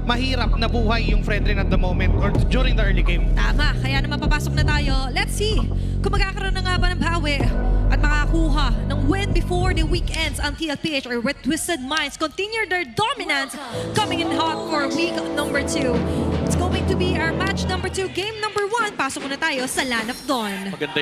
mahirap na buhay yung Fredrin at the moment or during the early game. Tama, kaya naman papasok na tayo. Let's see kung magkakaroon na nga ba ng bawi at makakakuha ng win before the weekends ang TLPH or with Twisted Minds continue their dominance coming in hot for week number 2. It's going to be our match number 2, game number 1. Pasok muna tayo sa Land of Dawn. Maganda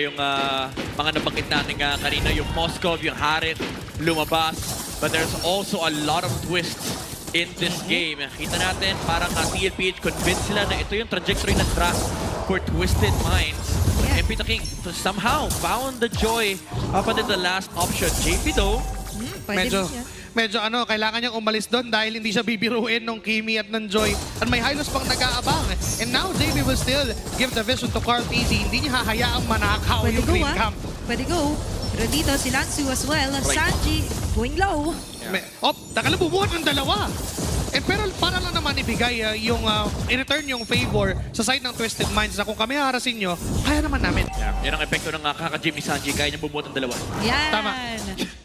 yung mga nabanggit natin kanina, yung Moskov, yung Harit, lumabas. But there's also a lot of twists in this game. Kita natin, parang TLPH convinced sila na ito yung trajectory ng draft for Twisted Minds. Yeah. And Pita King somehow found the joy up until the last option. JP though, Pwede Medyo kailangan niyang umalis doon dahil hindi siya bibiruin ng Kimi at ng Joy. At may Hylos pang nag-aabang. And now JB will still give the vision to Carl Easy. Hindi niya hahayaang manakaw Pwede yung go, Green Camp. Pwede go. Pero dito si Lansu as well. Right. Sanji going low. Nakalububuhat ng dalawa. Pero para lang naman ibigay i-return yung favor sa side ng Twisted Minds na kung kami harasin nyo, kaya naman namin. yan ang epekto ng kaka-Jimmy Sanji. Kaya niya bumuot ang dalawa. Yan. Tama.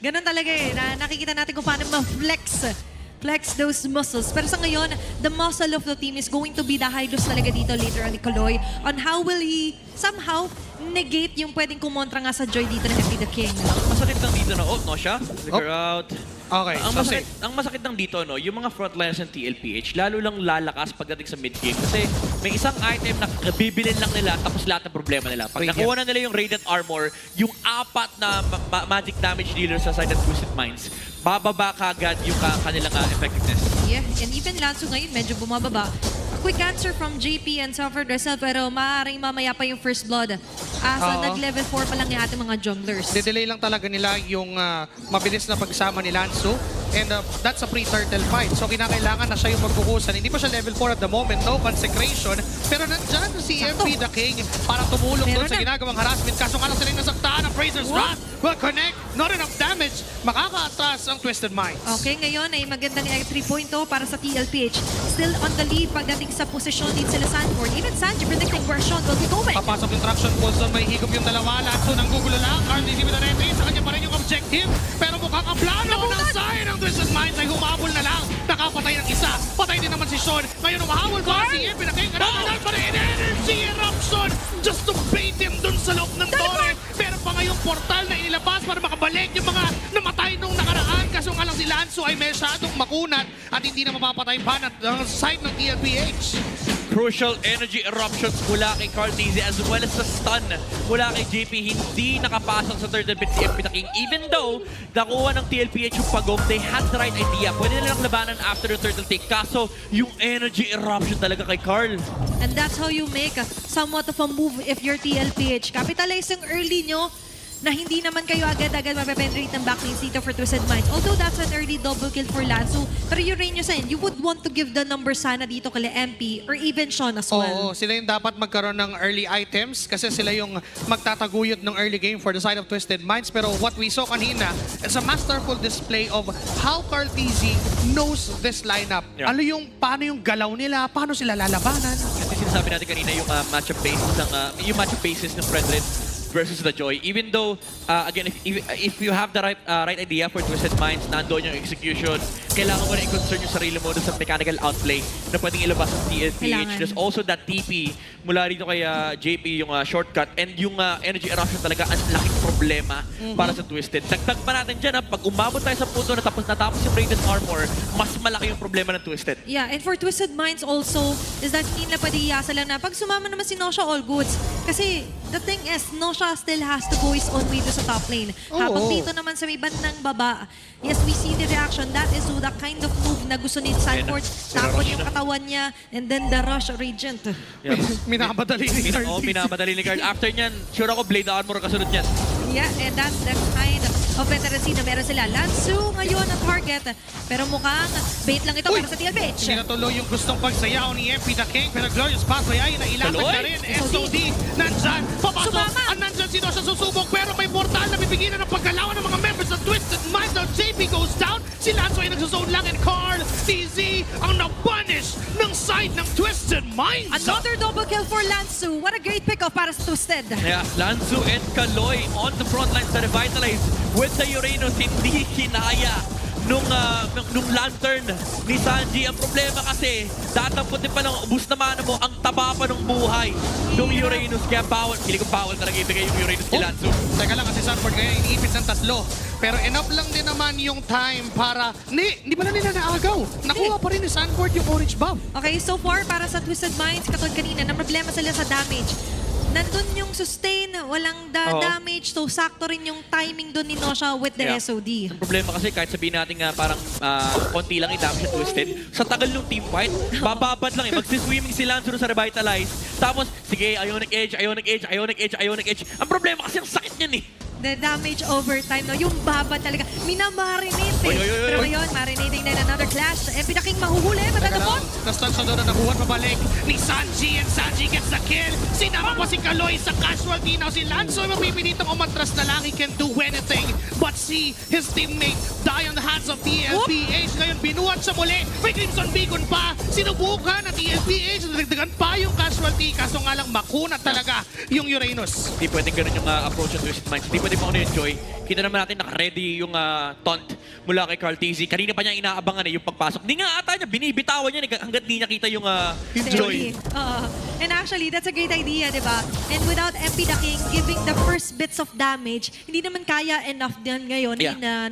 Ganun talaga nakikita natin kung paano ma-flex those muscles. Pero sa ngayon, the muscle of the team is going to be the Hydros talaga dito later on ni Kaloy on how will he somehow negate yung pwedeng kumontra nga sa Joy dito ng FP the King. Masakit lang dito no siya. Figure out. Okay, Ang masakit lang dito, yung mga frontliners ng TLPH, lalo lang lalakas pagdating sa mid-game. Kasi may isang item na bibilin lang nila tapos lahat ng problema nila. Pag nakuha na nila yung Radiant Armor, yung apat na magic damage dealer sa side ng Twisted Minds, bababa kagad yung kanilang effectiveness. Yeah, and even Lansu ngayon medyo bumababa. A quick answer from JP and Suffered Resell pero maaaring mamaya pa yung first blood. So nag-level 4 pa lang yung ating mga junglers. Didelay lang talaga nila yung mabilis na pagsama ni Lansu. And that's a pre-turtle fight. So kinakailangan na siya yung magbukusan. Hindi pa siya level 4 at the moment, no consecration. Pero nandyan si MP the King para tumulong doon sa ginagawang harassment. Kaso nga lang sila yung nasaktaan ng Fraser's Wrath. Will connect, not enough damage. Makaka-atras ang Twisted Minds. Okay, ngayon ay maganda ni 3.0 para sa TLPH. Still on the lead pagdating sa posisyon din sila Sanford. Even Sanji predicting where Sean will be going. Papasok yung traction pulse doon, may higop yung dalawa. Lansu nang gugulo lang. Carl Dizzy with an entry. Sa kanya pa rin yung objective. Pero mukhang ang plano ng side ng Twisted Minds ay humabol na lang. Nakapatay ng isa. Patay din naman si Sean. Ngayon humahabol pa si Epi. Nakikaranan pa rin energy eruption just to bait him dun sa loob ng torre. Pero pa ngayong portal na inilabas para makabalik yung mga namatay nung nakaraan. Kaso nga lang si Lansu ay masyadong makunat at hindi na mapapatay pa ng side ng TLPH. Crucial energy eruptions mula kay Carl Dizzy as well as the stun mula kay JP. Hindi nakapasok sa third and fifth Pita King. Even though nakuha ng TLPH yung pagong, they had the right idea. Pwede nilang labanan after the turtle take. Kaso yung energy eruption talaga kay Carl. And that's how you make somewhat of a move if you're TLPH. Capitalize yung early nyo na hindi naman kayo agad-agad mapepenetrate ng backlinks dito for Twisted Minds. Although that's an early double kill for Lansu, pero yung range nyo sa you would want to give the number sana dito kay MP or even Sean as well. Oo, sila yung dapat magkaroon ng early items kasi sila yung magtataguyod ng early game for the side of Twisted Minds. Pero what we saw kanina is a masterful display of how Carl Dizzy knows this lineup. Yeah. Paano yung galaw nila, paano sila lalabanan. Kasi sinasabi natin kanina yung matchup basis ng Fredrin versus the Joy. Even though, again, if you have the right idea for Twisted Minds, nandoon yung execution, kailangan mo na i-concern yung sarili mo sa mechanical outplay na pwedeng ilabas ng TLPH. There's also that TP mula rito kay JP, yung shortcut, and yung energy eruption talaga, ang laking problema para sa Twisted. Dagdag pa natin dyan, pag umabot tayo sa punto na natapos yung Radiant Armor, mas malaki yung problema ng Twisted. Yeah, and for Twisted Minds also, is that hindi nila pwede iasa lang na pag sumama naman si Nosha, all goods. Kasi the thing is, Nosha still has to go his own way to sa top lane. Habang dito naman sa may bandang baba, yes, we see the reaction. That is the kind of move na gusto ni Sanford. Tapon yung katawan niya, and then the rush Regent. Yeah. Minamadali ni Carl Dizzy. Minamadali ni Carl. After nyan, sure ako Blade Armor kasunod nyan. Yeah, and that's the kind of veterancy na meron sila. Lansu ngayon ang target. Pero mukhang bait lang ito para sa TLPH. Hindi natuloy yung gustong pagsayaw ni MP the King. Pero Glorious Pathway ay nailatag na rin. SOD, nandyan. Papasok. At nandyan si Nosha susubok. Pero may mortal na bibigilan ng pagkalawan ng mga members ng Twisted Minds. Now JP goes down. Si Lansu ay nagsusone lang. And Carl Dizzy ang na-punish ng side ng Twisted Minds. Another double kill for Lansu. What a great pick-off para sa Twisted. Yeah, Lansu and Kaloy on the front lines to revitalize with the Uranus. Hindi kinaya nung lantern ni Sanji. Ang problema kasi, tatamputin pa ng ubus na mana mo, ang taba pa ng buhay nung Uranus. Kaya bawal, hindi ko bawal talaga ibigay yung Uranus ni Lanzu. Teka lang kasi Sanford ngayon iniipit ng tatlo. Pero enough lang din naman yung time para... Hindi pala nila naagaw. Nakuha pa rin ni Sanford yung orange buff. Okay, so far, para sa Twisted Minds, katulad kanina, na problema sila sa damage. Nandun yung sustain, walang Oo. damage, so sakto rin yung timing dun ni Nosha with the Yeah. SOD. Ang problema kasi kahit sabihin natin nga parang konti lang i-damage at Twisted, sa tagal ng team fight, bababad lang eh. Magsiswimming si Lanzo sa Revitalize. Tapos, sige, Ionic Edge, Ionic Edge, Ionic Edge, Ionic Edge. Ang problema kasi ang sakit niyan eh. The damage over time, no? Yung baba talaga. Minamarinate eh. Oy, oy, oy, Pero oy. ngayon, marinating na another clash. MP the King mahuhuli, Teka matatapon. lang. Nastan siya doon na nakuha pabalik ni Sanji and Sanji gets the kill. Sinama pa si Kaloy sa casualty. Now si Lanzo ay mapipilitang umatras na lang. He can do anything but see his teammate die on the hands of TLPH. Ngayon binuhat siya muli. May Crimson Beacon pa. Sinubukan na TLPH. Nagdagdagan pa yung casualty. Kaso nga lang makunat talaga yung Uranus. Hindi pwedeng ganun yung approach ng Twisted Minds. Hindi pwedeng pa enjoy. Kita naman natin naka-ready yung taunt mula kay Carl TZ. Kanina pa niya inaabangan yung pagpasok. Hindi nga ata niya, binibitawan niya hanggat di niya kita yung joy. And actually, that's a great idea, di ba? And without MP the King giving the first bits of damage, hindi naman kaya enough din ngayon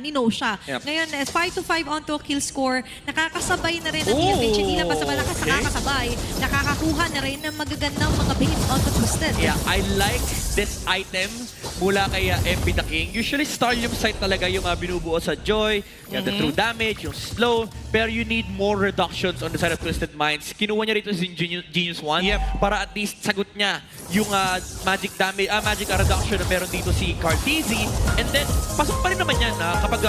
ni Nosha. Yep. Ngayon, 5-5 onto kill score, nakakasabay na rin ang Oh, TFH. Hindi lang basta okay. nakakasabay, nakakakuha na rin ng magagandang mga base onto Twisted. Yeah, I like this item mula kay MP the King. Usually, Starium site talaga yung binubuo sa Joy. You have the true damage, yung slow. Pero you need more reductions on the side of Twisted Minds. Kinuha niya rito si Genius 1 para at least sagot niya yung magic damage, magic reduction na meron dito si Cartesi. And then, pasok pa rin naman yan kapag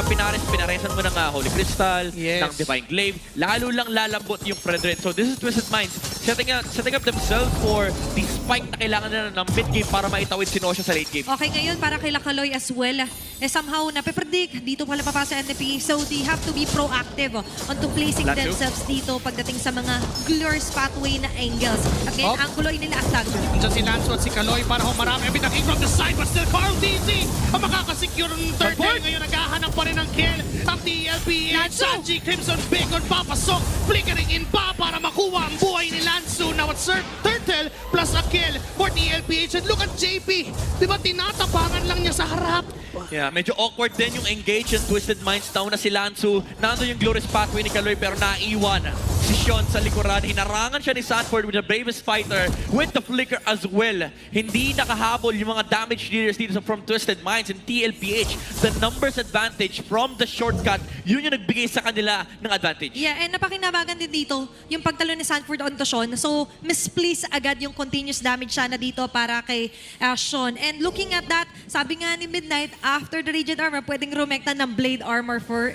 pinaresan mo ng Holy Crystal, ng Divine Glaive, lalo lang lalambot yung Fredred. So this is Twisted Minds setting up themselves for the spike na kailangan nila ng mid game para maitawid si Nosha sa late game. Okay, ngayon para kay Kaloy as well, somehow napipredict dito pala papasa NDP. So they have to be proactive onto placing Lanzo. themselves dito pagdating sa mga glorious pathway na angles. At ngayon, ang gulo nila at Lanzo. Nandiyan si Lanzo at si Kaloy para humarap. Every the King from the side but still Carl DZ ang makakasecure ng third kill. Ngayon naghahanap pa rin ng kill ang TLPH. Sanji Crimson Beacon papasok. Flickering in pa para makuha ang buhay ni Lanzo. Now it's Turtle plus a kill for TLPH. And look at JP. Diba tinatapangan lang niya sa harap? Yeah, medyo awkward din yung engage and Twisted Minds. Nauna si Lanzu. Nando yung glorious pathway ni Kaloy pero naiwan si Sean sa likuran. Hinarangan siya ni Sanford with the bravest fighter with the flicker as well. Hindi nakahabol yung mga damage dealers dito from Twisted Minds and TLPH. The numbers advantage from the shortcut, yun yung nagbigay sa kanila ng advantage. Yeah, and napakinabagan din dito yung pagtalo ni Sanford onto Sean. So, misplace agad yung continuous damage sana dito para kay Sean. And looking at that, sabi nga ni Midnight, after the Radiant Armor, pwedeng rumekta ng Blade Armor for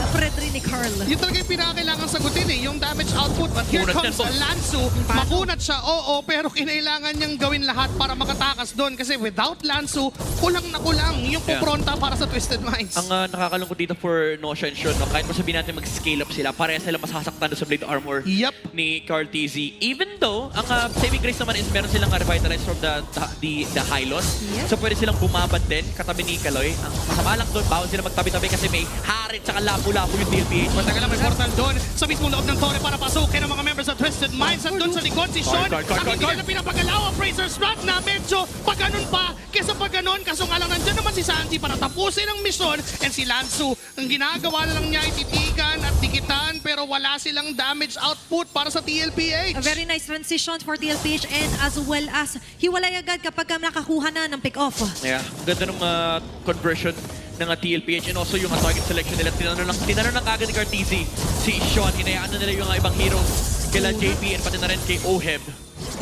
Fredry ni Carl. Yun talaga yung pinakailangan sagutin eh, yung damage output. But here Kunat comes yan, boss. Lanzo. Makunat siya, oo, pero kinailangan niyang gawin lahat para makatakas doon. Kasi without Lanzo, kulang na kulang yung kupronta para sa Twisted Minds. Ang nakakalungkot dito for Nosha and Sean, no? Kahit mo sabihin natin mag-scale up sila, pareha sila masasaktan doon sa Blade Armor ni Carl TZ. Even though, ang saving grace naman is meron silang revitalize from the high loss. So pwede silang bumabad din, katabi ni Kaloy. Ang masama lang doon, bawal sila magtabi-tabi kasi may harit tsaka labo-labo yung TLPH. Matagal lang may portal doon sa mismong loob ng tore para pasukin ang mga members of Twisted Minds. At doon sa likod si Sean, ang hindi nila pinapagalaw ang Fraser's Rod na medyo pag-ganon pa kesa pag-ganon. Kaso nga lang nandyan naman si Sanji para tapusin ang misyon. And si Lanzu, ang ginagawa na lang niya ay titigan at dikitan pero wala silang damage output para sa TLPH. A very nice transition for TLPH and as well as hiwalay agad kapag nakakuha na ng pick-off. Yeah, ganda ng conversion ng TLPH and also yung target selection nila. Tinanong lang agad ni Cartesi si Sean. Hinayaan na nila yung ibang heroes kila JP and pati na rin kay Oheb.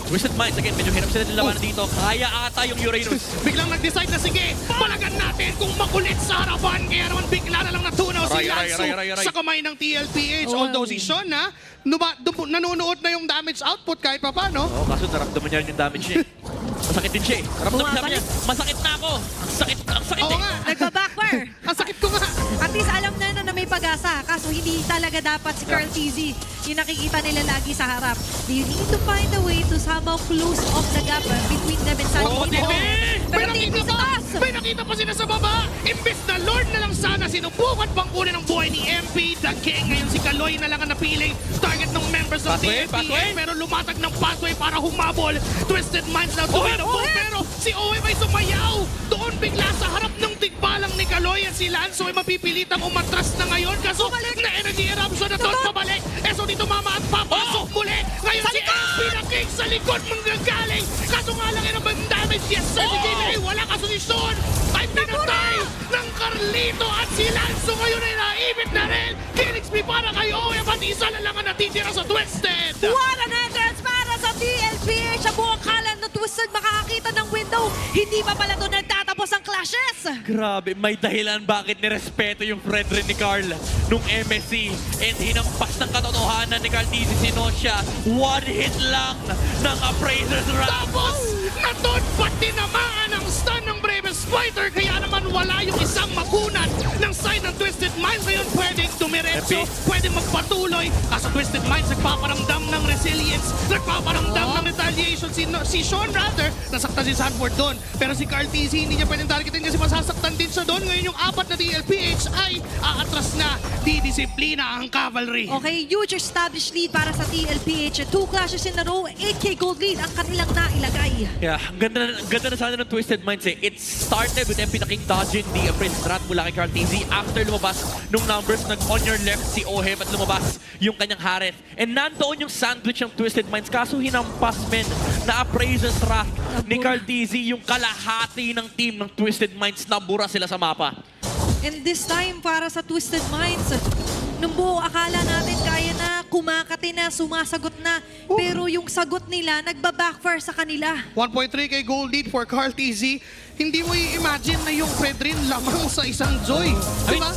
Twisted Minds, again, medyo hirap sila nilabanan dito. Kaya ata yung Uranus. Biglang nag-decide na sige, palagan natin kung makulit sa harapan. Kaya naman bigla na lang natunaw si Lanzo sa kamay ng TLPH. Although si Sean nanonood na yung damage output kahit pa paano. Oo, kaso naramdaman niya rin yung damage niya. Masakit din siya eh. Naramdaman niya, masakit na ako. Ang sakit Oo eh. nga. Nagba-backfire. Ang sakit ko nga. At least alam na may pag-asa. Kaso hindi talaga dapat si Carl TZ yung nakikita nila lagi sa harap. They need to find a way to somehow close off the gap between them and Sanji. Oh, Tibi! Pero TP sa taas! May nakita pa sila sa baba! Imbes na Lord na lang sana sinubukan pang kunin ang buhay ni MP, The King. Ngayon si Kaloy na lang ang napiling target ng members ng Pathway. TFPN. Pero lumatag ng pathway para humabol. Twisted Minds now tumakbo. Pero si OM ay sumayaw. Doon bigla sa harap ng tigbalang ni Kaloy at si Lanzo ay mapipilitang umatras na ngayon. Kaso na energy eruption na doon pabalik. Eso dito mama at papasok muli. Ngayon si MP, The King sa likod manggagaling. Kaso nga lang yun ang damage. Yes sir, si JBA wala kasusisyon. Ay pinatay ng Carlito at si Lanzo ngayon ay naibit na rin. Phoenix B para kay OM at isa na lang ang natitira sa Twisted. What an entrance para sa DLPH! Ang buong kalan na Twisted makakakita ng window. Hindi pa pala doon nagtatapos ang clashes. Grabe, may dahilan bakit nirespeto yung friend rin ni Carl nung MSC and hinampas ng katotohanan ni Carl TZ Sinosha. One hit lang ng Appraiser's Wrath. Tapos, naton pa tinamaan ang stun ng Bravest Fighter. Kaya naman wala yung isang makunat ng side ng Twisted Minds. Ngayon pwedeng dumiretso, pwedeng magpatuloy. Kaso Twisted Minds nagpaparamdam ng resilience, nagpaparamdam ng retaliation. Si Sean rather, nasaktan si Sanford doon. Pero si Carl TZ hindi niya pwedeng targetin kasi masasaktan din siya doon. Ngayon yung apat na DLPH ay aatras na. Didisiplina ang cavalry. Okay, huge established lead para sa TLPH. 2 clashes in a row, 8k gold lead ang kanilang nailagay. Yeah, ang ganda na sana ng Twisted Minds eh. It started with MP the King dodging the Appraiser's Wrath mula kay Carl TZ after lumabas nung numbers on your left si Ohem at lumabas yung kanyang Hareth. And nandoon yung sandwich ng Twisted Minds kaso hinampas men na Appraiser's Wrath ni Carl TZ yung kalahati ng team ng Twisted Minds, nabura sila sa mapa. And this time, para sa Twisted Minds, nung buo akala natin kaya na, kumakati na, sumasagot na. Pero yung sagot nila, nagba-backfire sa kanila. 1.3k gold lead for Carl TZ. Hindi mo i-imagine na yung Fredrin lamang sa isang Joy. Diba?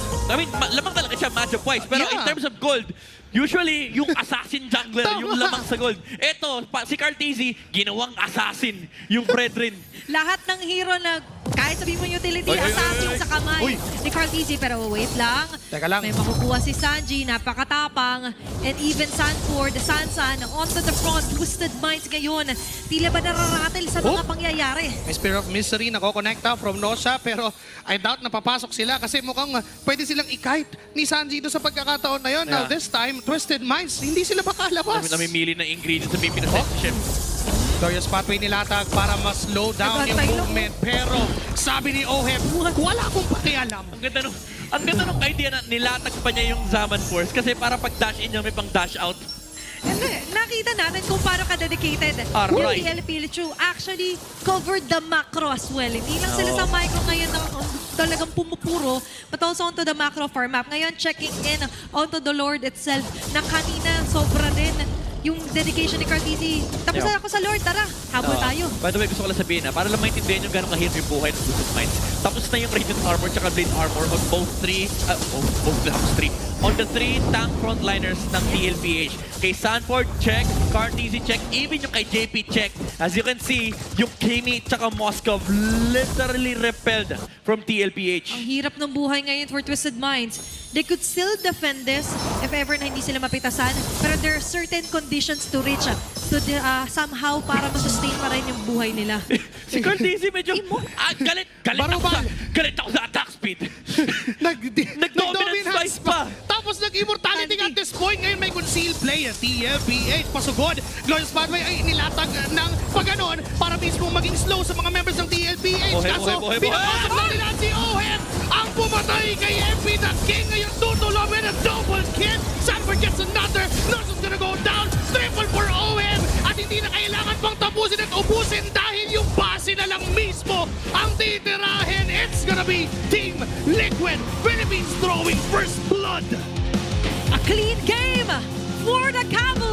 Lamang talaga siya matchup-wise. Pero in Yeah. terms of gold, usually yung assassin jungler, Tama. yung lamang sa gold. Eto, si Carl TZ, ginawang assassin yung Fredrin. Lahat ng hero na kahit sabihin mo utility, Oy, oy, assassin oy, oy. sa kamay Uy. ni Carl TZ. Pero wait lang. Teka lang. May makukuha si Sanji, napakatapang. And even Sanford, Sansan, onto the front. Twisted Minds ngayon. Tila ba nararatel sa mga pangyayari? May Spirit of Misery nako-connecta from Nosha pero I doubt na papasok sila kasi mukhang pwede silang i-kite ni Sanji doon sa pagkakataon na yun. Now Yeah. this time, Twisted Minds, hindi sila makalabas. Namimili ng ingredients sa BP na ship. Glorious pathway nilatag para mas slow down yung Nagantay lang. movement. Pero sabi ni Ohem, wala akong pakialam. Ang ganda nung idea na nilatag pa niya yung Zaman Force kasi para pag dash in niya may pang dash out. Hindi, nakita natin kung paano ka-dedicated. Alright. Yung DL Pilichu actually covered the macro as well. Hindi lang sila sa micro ngayon na talagang pumupuro, but also onto the macro farm map. Ngayon, checking in onto the Lord itself na kanina sobra din yung dedication ni Carl TZ. Tapos Yeah. na ako sa Lord, tara, habol tayo. By the way, gusto ko lang sabihin para lang maintindihan yung gano'ng kahirap yung buhay ng Twisted Minds. Tapos na yung Radiant Armor tsaka Blade Armor on both the three tank frontliners ng DLPH. Kay Sanford, check. Carl TZ, check. Even yung kay JP, check. As you can see, yung Kimi tsaka Moskov literally repelled from TLPH. Ang hirap ng buhay ngayon for Twisted Minds. They could still defend this if ever na hindi sila mapitasan. Pero there are certain conditions to reach somehow para masustain pa rin yung buhay nila. Si Carl TZ medyo galit Barubal. galit ako sa attack speed. Nag-dominant spice pa. Tapos nag-immortality at this point. Ngayon may concealed play at TFPH. Pasugod. Glorious Pathway ay nilatag ng pagganon para mismo maging slow sa mga members ng TLPH. Kaso, pinapasok na nila si Ohem ang pumatay kay MP the King. Ngayon tutulawin a double kill. Sanford gets another. Nurse is gonna go down. Triple for Ohem. At hindi na kailangan pang tapusin at ubusin dahil yung base na lang mismo ang titirahin. It's gonna be Team Liquid. Philippines throwing first blood. A clean game for the Cavalry.